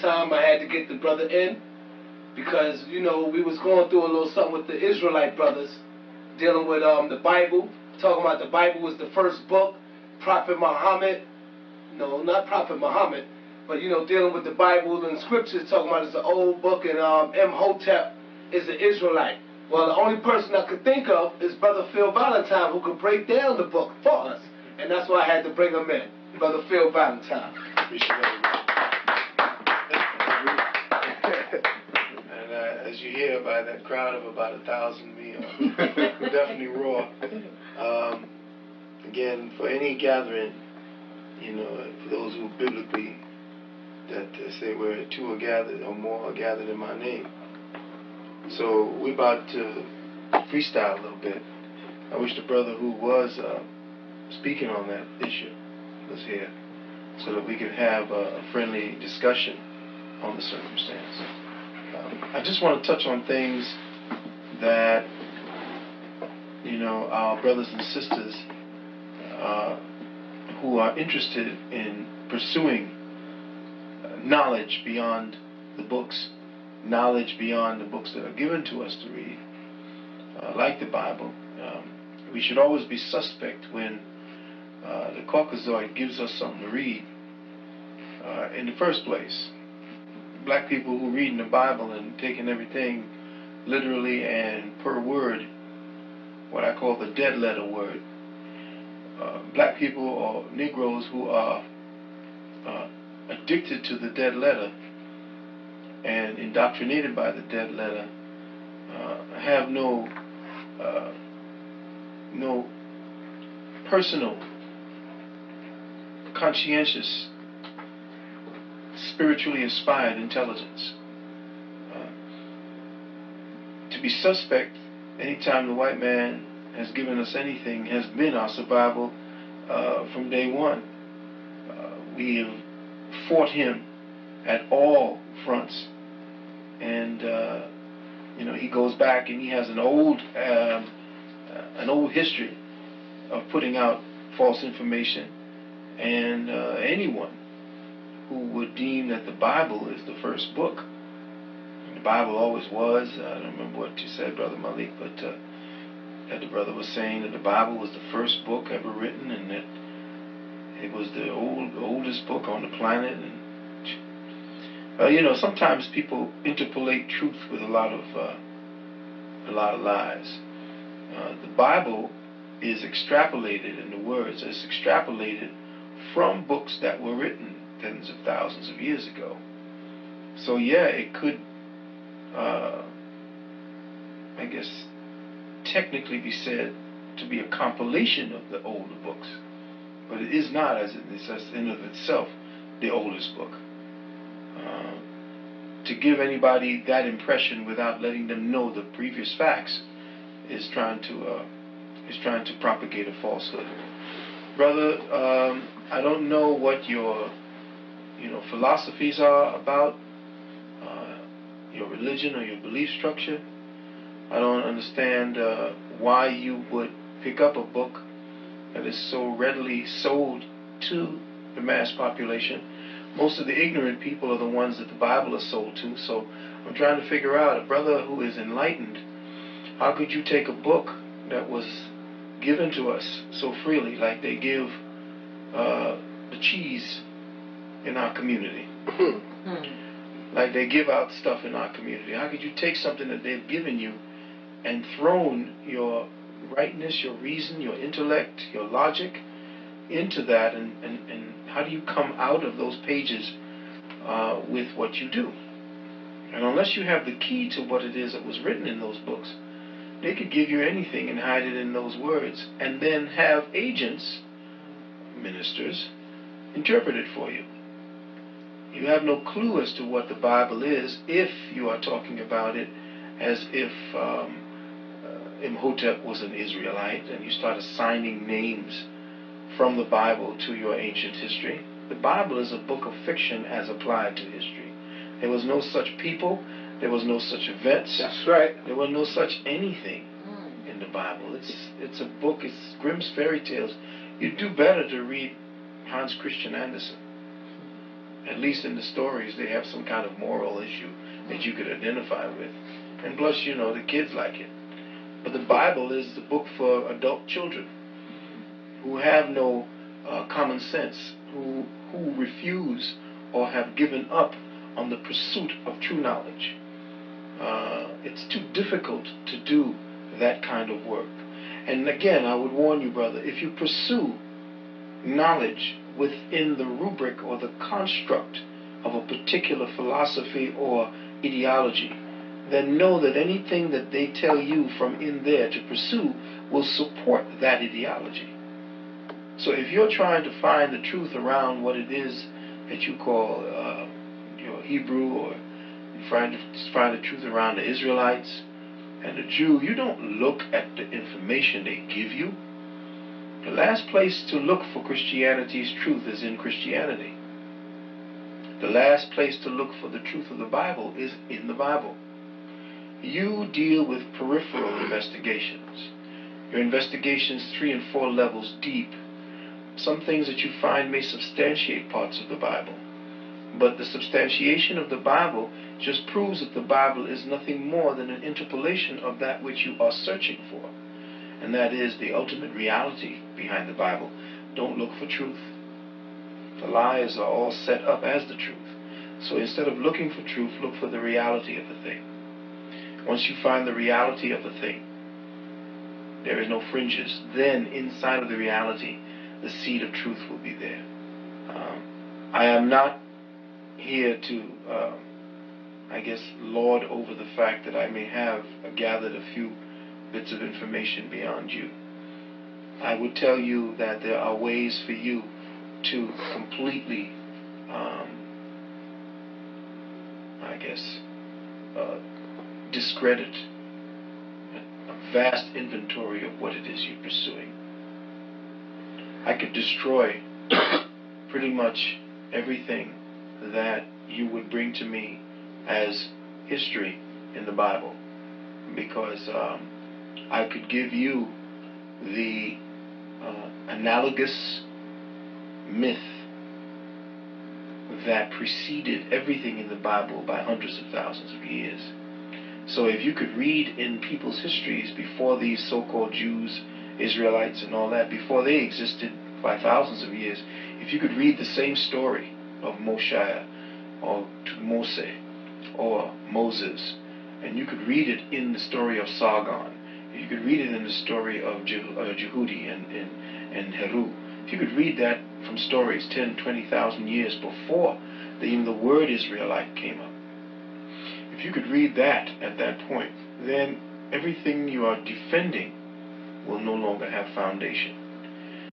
time I had to get the brother in because, you know, we was going through a little something with the Israelite brothers, dealing with the Bible, talking about the Bible was the first book, Prophet Muhammad, no, not Prophet Muhammad, but, you know, dealing with the Bible and scriptures, talking about it's an old book, and Imhotep is an Israelite. Well, the only person I could think of is Brother Phil Valentine, who could break down the book for us, and that's why I had to bring him in, Brother Phil Valentine. And as you hear by that crowd of about 1,000, we definitely raw. Again, for any gathering, you know, for those who biblically that say where two are gathered or more are gathered in my name. So we're about to freestyle a little bit. I wish the brother who was speaking on that issue was here, so that we could have a friendly discussion on the circumstance. I just want to touch on things that, you know, our brothers and sisters who are interested in pursuing knowledge beyond the books, knowledge beyond the books that are given to us to read, like the Bible. We should always be suspect when the Caucasoid gives us something to read in the first place. Black people who read in the Bible and taking everything literally and per word, what I call the dead letter word. Black people or Negroes who are addicted to the dead letter and indoctrinated by the dead letter have no personal, conscientious, spiritually inspired intelligence. To be suspect anytime the white man has given us anything has been our survival from day one. We have fought him at all fronts, and you know, he goes back and he has an old history of putting out false information, and anyone who would deem that the Bible is the first book. The Bible always was. I don't remember what you said, Brother Malik, but that the brother was saying that the Bible was the first book ever written, and that it was the oldest book on the planet. And you know, sometimes people interpolate truth with a lot of lies. The Bible is extrapolated, in the words, it's extrapolated from books that were written tens of thousands of years ago. So yeah, it could, I guess, technically be said to be a compilation of the older books, but it is not, as it is in of itself, the oldest book. To give anybody that impression without letting them know the previous facts is trying to propagate a falsehood. Brother, I don't know what your philosophies are about your religion or your belief structure. I don't understand why you would pick up a book that is so readily sold to the mass population. Most of the ignorant people are the ones that the Bible is sold to. So I'm trying to figure out, a brother who is enlightened, how could you take a book that was given to us so freely, like they give the cheese in our community, like they give out stuff in our community? How could you take something that they've given you and thrown your rightness, your reason, your intellect, your logic into that, and how do you come out of those pages with what you do? And unless you have the key to what it is that was written in those books, they could give you anything and hide it in those words, and then have agents, ministers, interpret it for you. You have no clue as to what the Bible is if you are talking about it as if Imhotep was an Israelite, and you start assigning names from the Bible to your ancient history. The Bible is a book of fiction as applied to history. There was no such people. There was no such events. That's right. There was no such anything in the Bible. It's a book. It's Grimm's fairy tales. You'd do better to read Hans Christian Andersen At least in the stories, they have some kind of moral issue that you could identify with. And plus, the kids like it. But the Bible is the book for adult children who have no common sense, who refuse or have given up on the pursuit of true knowledge. It's too difficult to do that kind of work. And again, I would warn you, brother, if you pursue knowledge within the rubric or the construct of a particular philosophy or ideology, then know that anything that they tell you from in there to pursue will support that ideology. So if you're trying to find the truth around what it is that you call Hebrew, or you're trying to find the truth around the Israelites and the Jew, you don't look at the information they give you. The last place to look for Christianity's truth is in Christianity. The last place to look for the truth of the Bible is in the Bible. You deal with peripheral investigations. Your investigations 3 and 4 levels deep. Some things that you find may substantiate parts of the Bible. But the substantiation of the Bible just proves that the Bible is nothing more than an interpolation of that which you are searching for. And that is the ultimate reality behind the Bible. Don't look for truth. The lies are all set up as the truth. So instead of looking for truth, look for the reality of the thing. Once you find the reality of the thing, there is no fringes. Then inside of the reality, the seed of truth will be there. I am not here to, lord over the fact that I may have gathered a few bits of information beyond you. I would tell you that there are ways for you to completely, discredit a vast inventory of what it is you're pursuing. I could destroy pretty much everything that you would bring to me as history in the Bible, because I could give you the analogous myth that preceded everything in the Bible by hundreds of thousands of years. So if you could read in people's histories before these so-called Jews, Israelites and all that, before they existed by thousands of years, if you could read the same story of Moshe or Mose or Moses, and you could read it in the story of Sargon, you could read it in the story of Jehudi and Heru, if you could read that from stories 10, 20,000 years before even the word Israelite came up, if you could read that at that point, then everything you are defending will no longer have foundation.